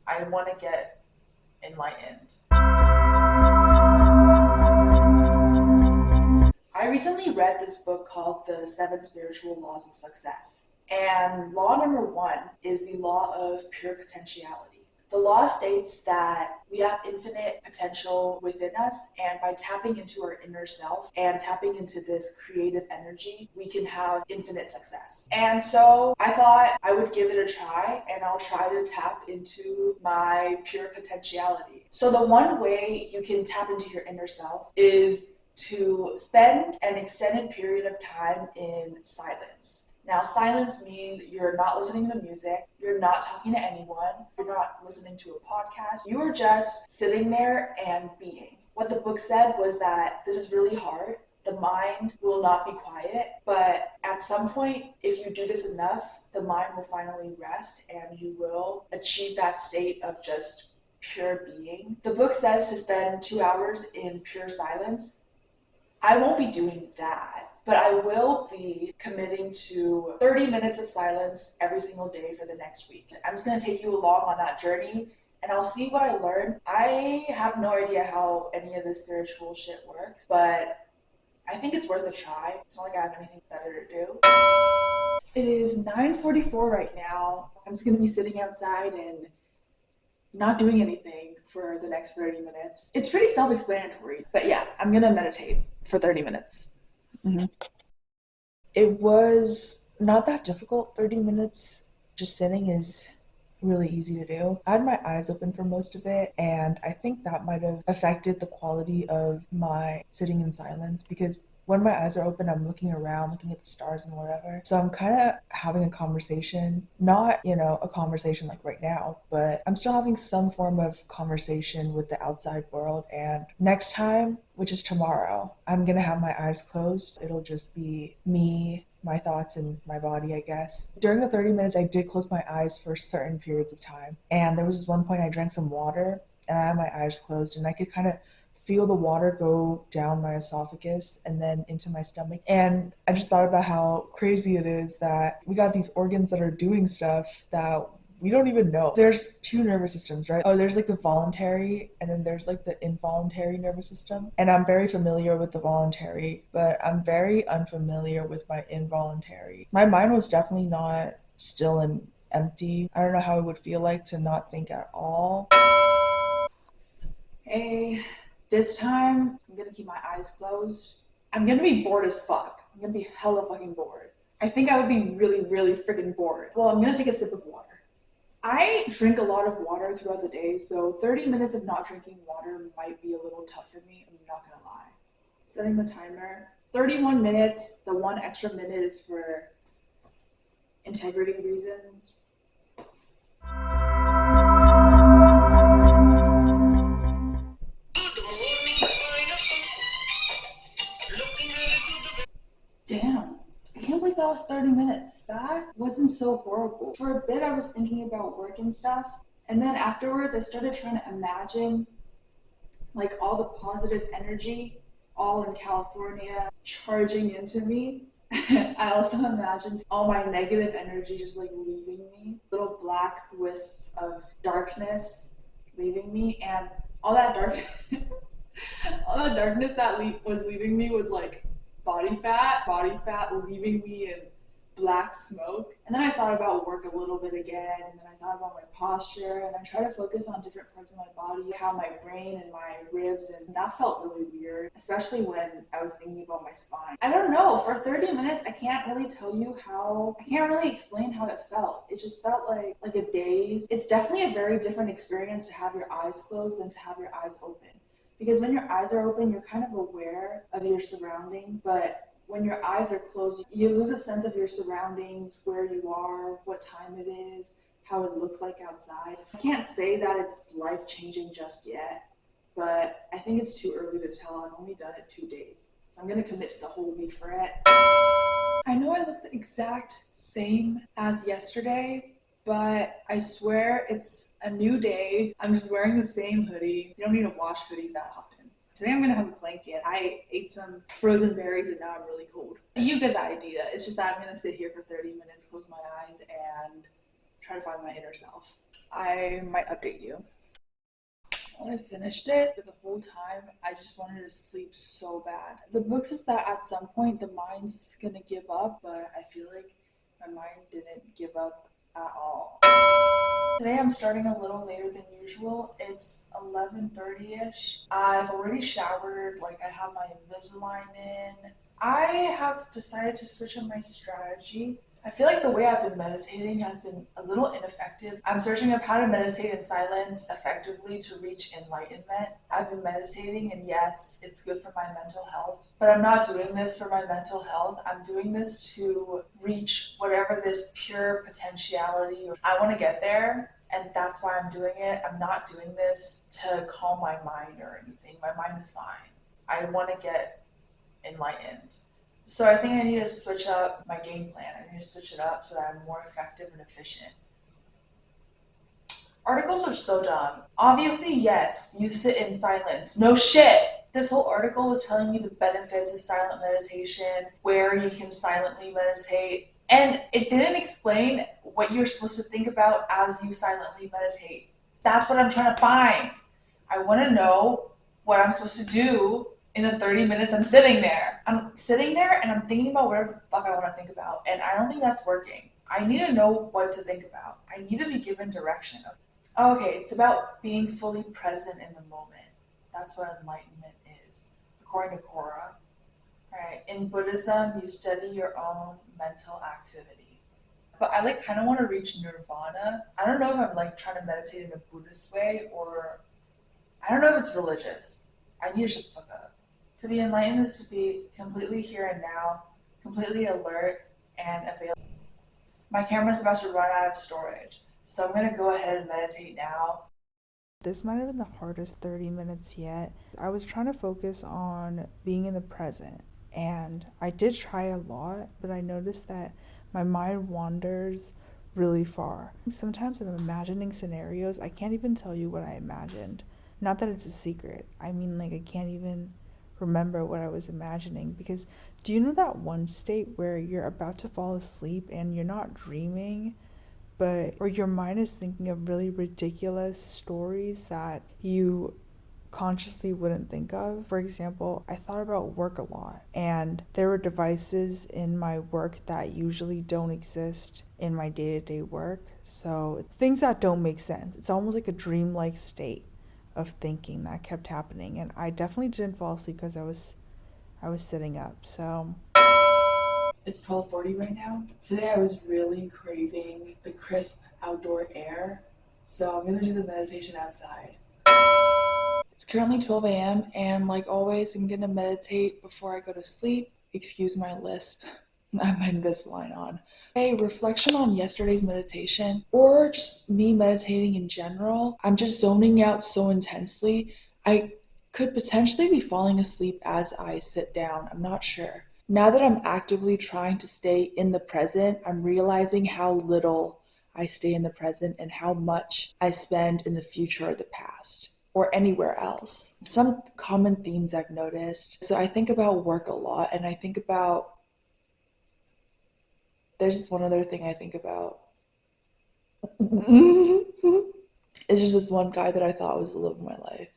I want to get enlightened. I recently read this book called The Seven Spiritual Laws of Success. And law number one is the law of pure potentiality. The law states that we have infinite potential within us, and by tapping into our inner self and tapping into this creative energy, we can have infinite success. And so I thought I would give it a try, and I'll try to tap into my pure potentiality. So the one way you can tap into your inner self is to spend an extended period of time in silence. Now, silence means you're not listening to music, you're not talking to anyone, you're not listening to a podcast, you are just sitting there and being. What the book said was that this is really hard. The mind will not be quiet, but at some point, if you do this enough, the mind will finally rest and you will achieve that state of just pure being. The book says to spend 2 hours in pure silence. I won't be doing that, but I will be committing to 30 minutes of silence every single day for the next week. I'm just going to take you along on that journey and I'll see what I learn. I have no idea how any of this spiritual shit works, but I think it's worth a try. It's not like I have anything better to do. It is 9:44 right now. I'm just going to be sitting outside and not doing anything for the next 30 minutes. It's pretty self-explanatory, but yeah, I'm gonna meditate for 30 minutes. It was not that difficult. 30 minutes just sitting is really easy to do. I had my eyes open for most of it, and I think that might have affected the quality of my sitting in silence because when my eyes are open, I'm looking around, looking at the stars and whatever. So I'm kind of having a conversation, not, a conversation like right now, but I'm still having some form of conversation with the outside world. And next time, which is tomorrow, I'm going to have my eyes closed. It'll just be me, my thoughts, and my body, I guess. During the 30 minutes, I did close my eyes for certain periods of time. And there was this one point I drank some water and I had my eyes closed and I could kind of feel the water go down my esophagus and then into my stomach. And I just thought about how crazy it is that we got these organs that are doing stuff that we don't even know. There's two nervous systems, right? Oh, there's like the voluntary and then there's like the involuntary nervous system. And I'm very familiar with the voluntary, but I'm very unfamiliar with my involuntary. My mind was definitely not still and empty. I don't know how it would feel like to not think at all. Hey. This time, I'm gonna keep my eyes closed. I'm gonna be bored as fuck. I'm gonna be hella fucking bored. I think I would be really, really freaking bored. Well, I'm gonna take a sip of water. I drink a lot of water throughout the day, so 30 minutes of not drinking water might be a little tough for me, I'm not gonna lie. Setting the timer. 31 minutes, the one extra minute is for integrity reasons. Damn, I can't believe that was 30 minutes. That wasn't so horrible. For a bit, I was thinking about work and stuff. And then afterwards, I started trying to imagine like all the positive energy all in California charging into me. I also imagined all my negative energy just like leaving me, little black wisps of darkness leaving me, and all that dark, all that darkness that was leaving me was like body fat leaving me in black smoke. And then I thought about work a little bit again, and then I thought about my posture, and I tried to focus on different parts of my body, how my brain and my ribs, and that felt really weird, especially when I was thinking about my spine. I don't know, for 30 minutes, I can't really explain how it felt. It just felt like a daze. It's definitely a very different experience to have your eyes closed than to have your eyes open. Because when your eyes are open, you're kind of aware of your surroundings, but when your eyes are closed, you lose a sense of your surroundings, where you are, what time it is, how it looks like outside. I can't say that it's life-changing just yet, but I think it's too early to tell. I've only done it 2 days, so I'm gonna commit to the whole week for it. I know I look the exact same as yesterday, but I swear it's a new day. I'm just wearing the same hoodie. You don't need to wash hoodies that often. Today I'm gonna have a blanket. I ate some frozen berries and now I'm really cold. You get the idea. It's just that I'm gonna sit here for 30 minutes, close my eyes, and try to find my inner self. I might update you. Well, I finished it, but the whole time I just wanted to sleep so bad. The book says that at some point the mind's gonna give up, but I feel like my mind didn't give up at all. Today I'm starting a little later than usual. It's 11:30ish. I've already showered, like I have my Invisalign in. I have decided to switch up my strategy. I feel like the way I've been meditating has been a little ineffective. I'm searching up how to meditate in silence effectively to reach enlightenment. I've been meditating, and yes, it's good for my mental health, but I'm not doing this for my mental health. I'm doing this to reach whatever this pure potentiality. I want to get there, and that's why I'm doing it. I'm not doing this to calm my mind or anything. My mind is fine. I want to get enlightened. So I think I need to switch up my game plan. I need to switch it up so that I'm more effective and efficient. Articles are so dumb. Obviously, yes, you sit in silence. No shit. This whole article was telling me the benefits of silent meditation, where you can silently meditate, and it didn't explain what you're supposed to think about as you silently meditate. That's what I'm trying to find. I want to know what I'm supposed to do in the 30 minutes I'm sitting there. I'm sitting there and I'm thinking about whatever the fuck I want to think about, and I don't think that's working. I need to know what to think about. I need to be given direction. Okay, it's about being fully present in the moment. That's what enlightenment is, according to Quora. Right. In Buddhism, you study your own mental activity. But I like kind of want to reach nirvana. I don't know if I'm like trying to meditate in a Buddhist way or I don't know if it's religious. I need to shut the fuck up. To be enlightened is to be completely here and now, completely alert and available. My camera's about to run out of storage, so I'm gonna go ahead and meditate now. This might have been the hardest 30 minutes yet. I was trying to focus on being in the present, and I did try a lot, but I noticed that my mind wanders really far. Sometimes I'm imagining scenarios. I can't even tell you what I imagined. Not that it's a secret. I mean, like, I can't even remember what I was imagining because do you know that one state where you're about to fall asleep and you're not dreaming? But or your mind is thinking of really ridiculous stories that you consciously wouldn't think of. For example, I thought about work a lot, and there were devices in my work that usually don't exist in my day-to-day work. So things that don't make sense. It's almost like a dreamlike state of thinking that kept happening, and I definitely didn't fall asleep because I was sitting up. So It's 12:40 right now. Today I was really craving the crisp outdoor air, so I'm gonna do the meditation outside. It's currently 12 a.m. and like always, I'm gonna meditate before I go to sleep. Excuse my lisp. I have my Invisalign on. A reflection on yesterday's meditation, or just me meditating in general. I'm just zoning out so intensely. I could potentially be falling asleep as I sit down. I'm not sure. Now that I'm actively trying to stay in the present, I'm realizing how little I stay in the present and how much I spend in the future or the past or anywhere else. Some common themes I've noticed. So I think about work a lot and I think about there's just one other thing I think about. It's just this one guy that I thought was the love of my life.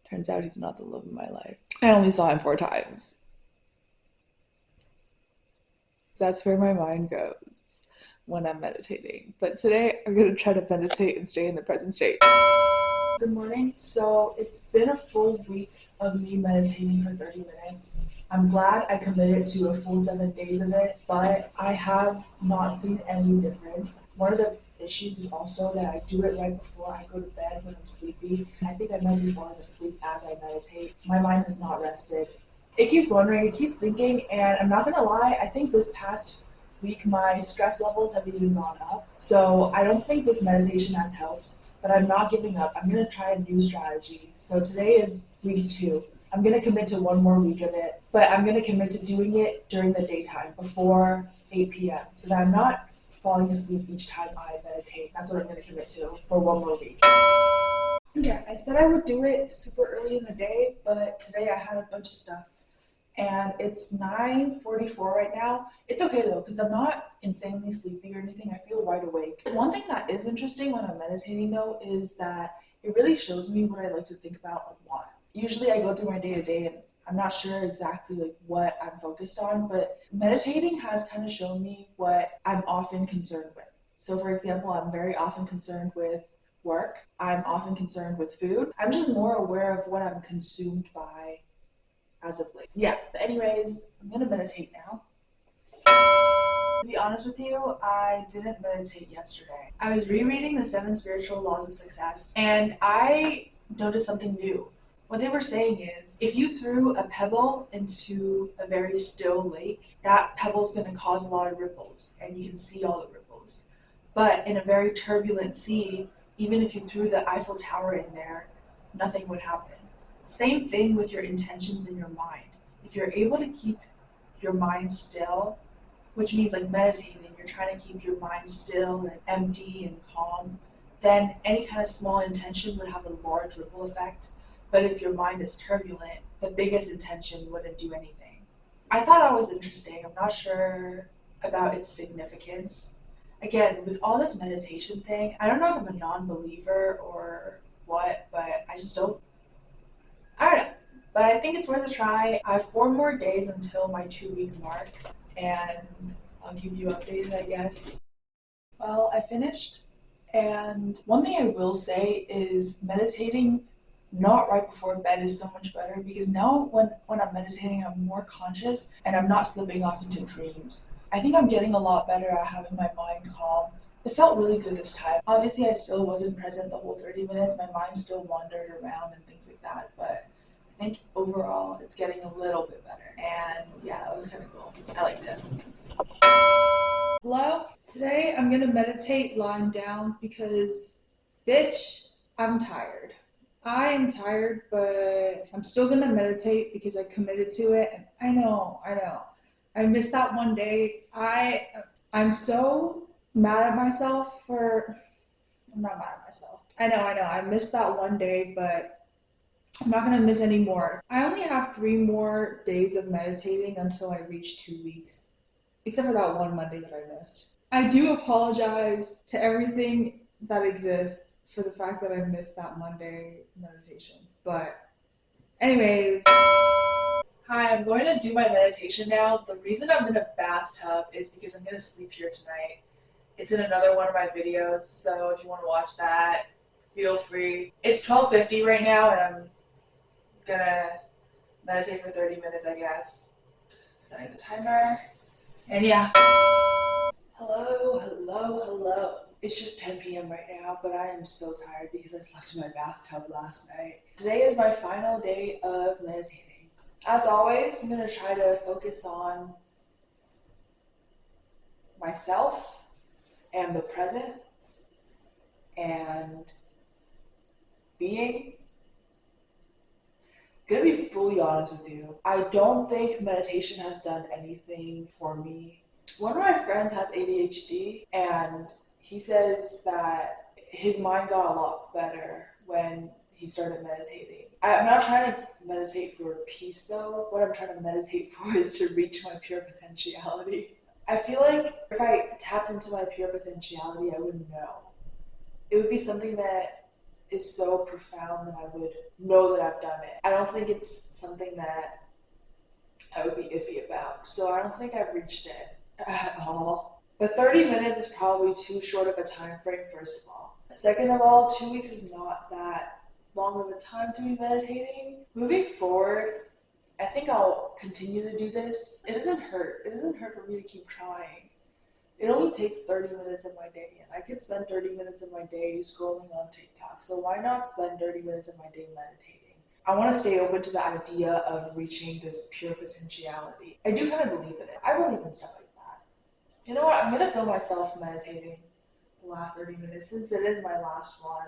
Turns out he's not the love of my life. I only saw him 4 times. That's where my mind goes when I'm meditating. But today I'm gonna try to meditate and stay in the present state. Good morning. So it's been a full week of me meditating for 30 minutes. I'm glad I committed to a full 7 days of it, but I have not seen any difference. One of the issues is also that I do it right before I go to bed when I'm sleepy. I think I might be falling asleep as I meditate. My mind is not rested. It keeps wondering, it keeps thinking, and I'm not gonna lie, I think this past week my stress levels have even gone up. So I don't think this meditation has helped, but I'm not giving up. I'm gonna try a new strategy. So today is week 2. I'm gonna commit to one more week of it, but I'm gonna commit to doing it during the daytime before 8 p.m. so that I'm not falling asleep each time I meditate. That's what I'm gonna commit to for one more week. Yeah, I said I would do it super early in the day, but today I had a bunch of stuff and it's 9:44 right now. It's okay though, because I'm not insanely sleepy or anything. I feel wide awake. One thing that is interesting when I'm meditating though is that it really shows me what I like to think about a lot. Usually I go through my day to day and I'm not sure exactly like what I'm focused on, but meditating has kind of shown me what I'm often concerned with. So for example, I'm very often concerned with work. I'm often concerned with food. I'm just more aware of what I'm consumed by as of late. Yeah, but anyways, I'm gonna meditate now. To be honest with you, I didn't meditate yesterday. I was rereading the Seven Spiritual Laws of Success and I noticed something new. What they were saying is if you threw a pebble into a very still lake, that pebble's going to cause a lot of ripples and you can see all the ripples. But in a very turbulent sea, even if you threw the Eiffel Tower in there, nothing would happen. Same thing with your intentions in your mind. If you're able to keep your mind still, which means like meditating, you're trying to keep your mind still and empty and calm, then any kind of small intention would have a large ripple effect. But if your mind is turbulent, the biggest intention wouldn't do anything. I thought that was interesting. I'm not sure about its significance. Again, with all this meditation thing, I don't know if I'm a non believer or what, but I don't know. But I think it's worth a try. I have 4 more days until my 2 week mark, and I'll keep you updated, I guess. Well, I finished, and one thing I will say is meditating not right before bed is so much better because now when I'm meditating, I'm more conscious and I'm not slipping off into dreams. I think I'm getting a lot better at having my mind calm. It felt really good this time. Obviously, I still wasn't present the whole 30 minutes. My mind still wandered around and things like that, but I think overall it's getting a little bit better. And yeah, that was kind of cool. I liked it. Hello? Today I'm gonna meditate lying down because, bitch, I'm tired. I am tired, but I'm still gonna meditate because I committed to it. And I know. I missed that one day. I'm so mad at myself for. I'm not mad at myself. I know. I missed that one day, but I'm not gonna miss any more. I only have 3 more days of meditating until I reach 2 weeks, except for that one Monday that I missed. I do apologize to everything that exists for the fact that I missed that Monday meditation. But, anyways, hi, I'm going to do my meditation now. The reason I'm in a bathtub is because I'm going to sleep here tonight. It's in another one of my videos, so if you want to watch that, feel free. It's 12:50 right now, and I'm gonna meditate for 30 minutes, I guess. Setting the timer. And yeah. Hello. It's just 10 p.m. right now, but I am so tired because I slept in my bathtub last night. Today is my final day of meditating. As always, I'm going to try to focus on myself and the present and being. I'm gonna be fully honest with you. I don't think meditation has done anything for me. One of my friends has ADHD, and he says that his mind got a lot better when he started meditating. I'm not trying to meditate for peace though. What I'm trying to meditate for is to reach my pure potentiality. I feel like if I tapped into my pure potentiality, I would know. It would be something that is so profound that I would know that I've done it. I don't think it's something that I would be iffy about. So I don't think I've reached it at all. But 30 minutes is probably too short of a time frame, first of all. Second of all, 2 weeks is not that long of a time to be meditating. Moving forward, I think I'll continue to do this. It doesn't hurt. It doesn't hurt for me to keep trying. It only takes 30 minutes of my day, and I could spend 30 minutes of my day scrolling on TikTok. So why not spend 30 minutes of my day meditating? I want to stay open to the idea of reaching this pure potentiality. I do kind of believe in it. I believe in stuff like that. You know what? I'm going to film myself meditating the last 30 minutes since it is my last one.